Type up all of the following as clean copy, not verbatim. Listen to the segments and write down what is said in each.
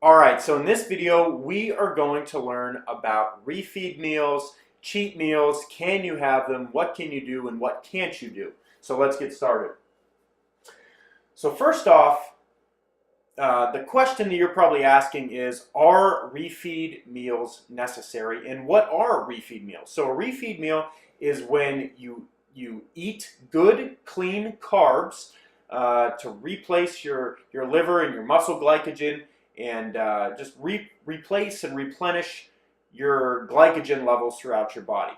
Alright, so in this video we are going to learn about refeed meals, cheat meals, can you have them, what can you do, and what can't you do. So let's get started. So first off, the question that you're probably asking is, are refeed meals necessary, and what are refeed meals? So a refeed meal is when you eat good, clean carbs to replace your liver and your muscle glycogen, and just replace and replenish your glycogen levels throughout your body.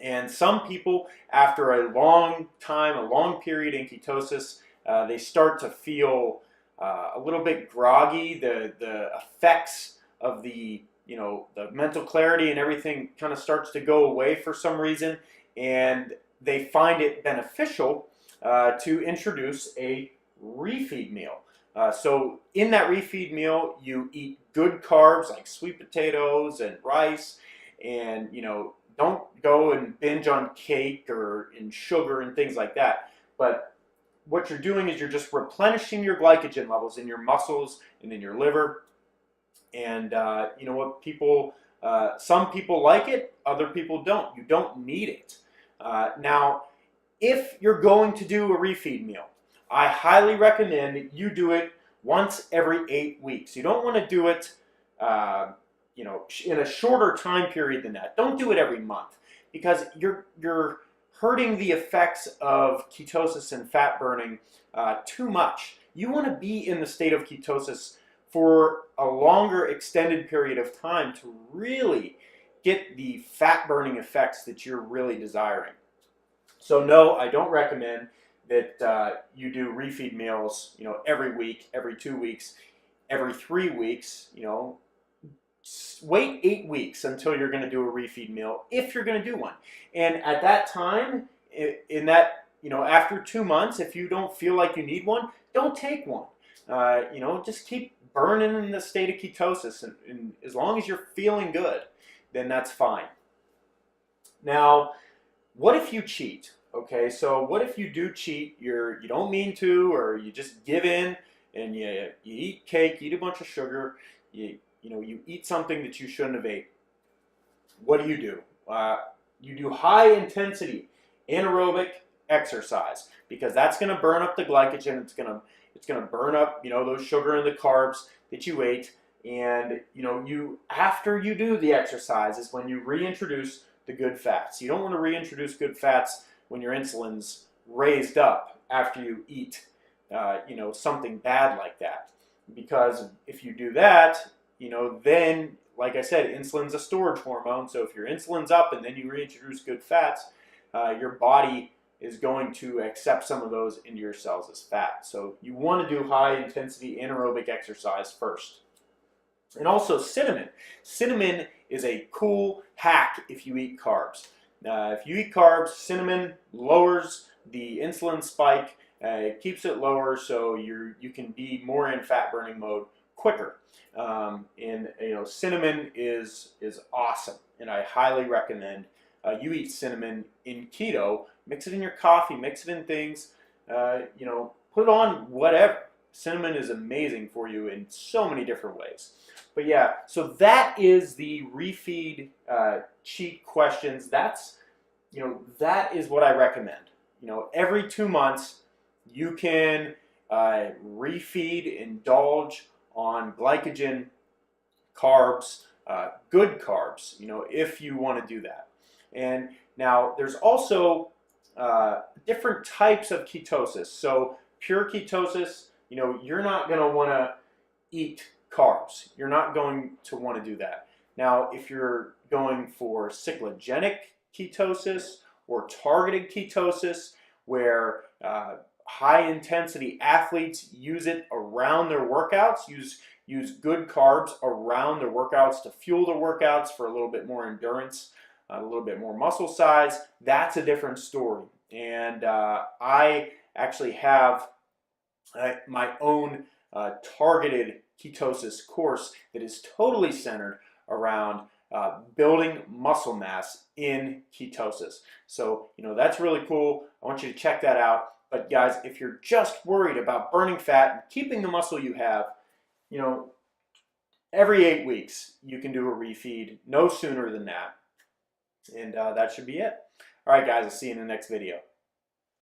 And some people, after a long time, a long period in ketosis, they start to feel a little bit groggy. The effects of the mental clarity and everything kind of starts to go away for some reason, and they find it beneficial to introduce a refeed meal. So in that refeed meal, you eat good carbs like sweet potatoes and rice, and don't go and binge on cake or in sugar and things like that. But what you're doing is you're just replenishing your glycogen levels in your muscles and in your liver. And you know what, some people like it, other people don't. You don't need it. Now, if you're going to do a refeed meal, I highly recommend that you do it once every 8 weeks. You don't want to do it in a shorter time period than that. Don't do it every month, because you're hurting the effects of ketosis and fat burning too much. You want to be in the state of ketosis for a longer extended period of time to really get the fat burning effects that you're really desiring. So no, I don't recommend that you do refeed meals, every week, every 2 weeks, every 3 weeks. Wait 8 weeks until you're going to do a refeed meal, if you're going to do one. And at that time, after 2 months, if you don't feel like you need one, don't take one. Just keep burning in the state of ketosis, and as long as you're feeling good, then that's fine. Now, what if you cheat? Okay, so what if you do cheat? You don't mean to, or you just give in and you eat cake, you eat a bunch of sugar, you eat something that you shouldn't have ate. What do? You do high intensity anaerobic exercise, because that's going to burn up the glycogen. It's going to burn up those sugar and the carbs that you ate. And after you do the exercise is when you reintroduce the good fats. You don't want to reintroduce good fats when your insulin's raised up after you eat something bad like that, because if you do that, then, like I said, insulin's a storage hormone. So if your insulin's up and then you reintroduce good fats, your body is going to accept some of those into your cells as fat. So you want to do high intensity anaerobic exercise first. And also cinnamon. Cinnamon is a cool hack if you eat carbs. If you eat carbs, cinnamon lowers the insulin spike. It keeps it lower, so you can be more in fat burning mode quicker. Cinnamon is awesome, and I highly recommend you eat cinnamon in keto. Mix it in your coffee, mix it in things. Put it on whatever. Cinnamon is amazing for you in so many different ways. But yeah, so that is the refeed cheat questions. That is what I recommend. Every 2 months you can refeed, indulge on glycogen, carbs, good carbs, if you want to do that. And now there's also different types of ketosis. So pure ketosis, you're not going to want to eat carbs. You're not going to want to do that. Now, if you're going for cyclogenic ketosis or targeted ketosis, where high intensity athletes use it around their workouts, use good carbs around their workouts to fuel their workouts for a little bit more endurance, a little bit more muscle size, that's a different story. And I actually have my own targeted ketosis course that is totally centered around building muscle mass in ketosis. So, that's really cool. I want you to check that out. But guys, if you're just worried about burning fat and keeping the muscle you have, every 8 weeks, you can do a refeed, no sooner than that. And that should be it. All right, guys, I'll see you in the next video.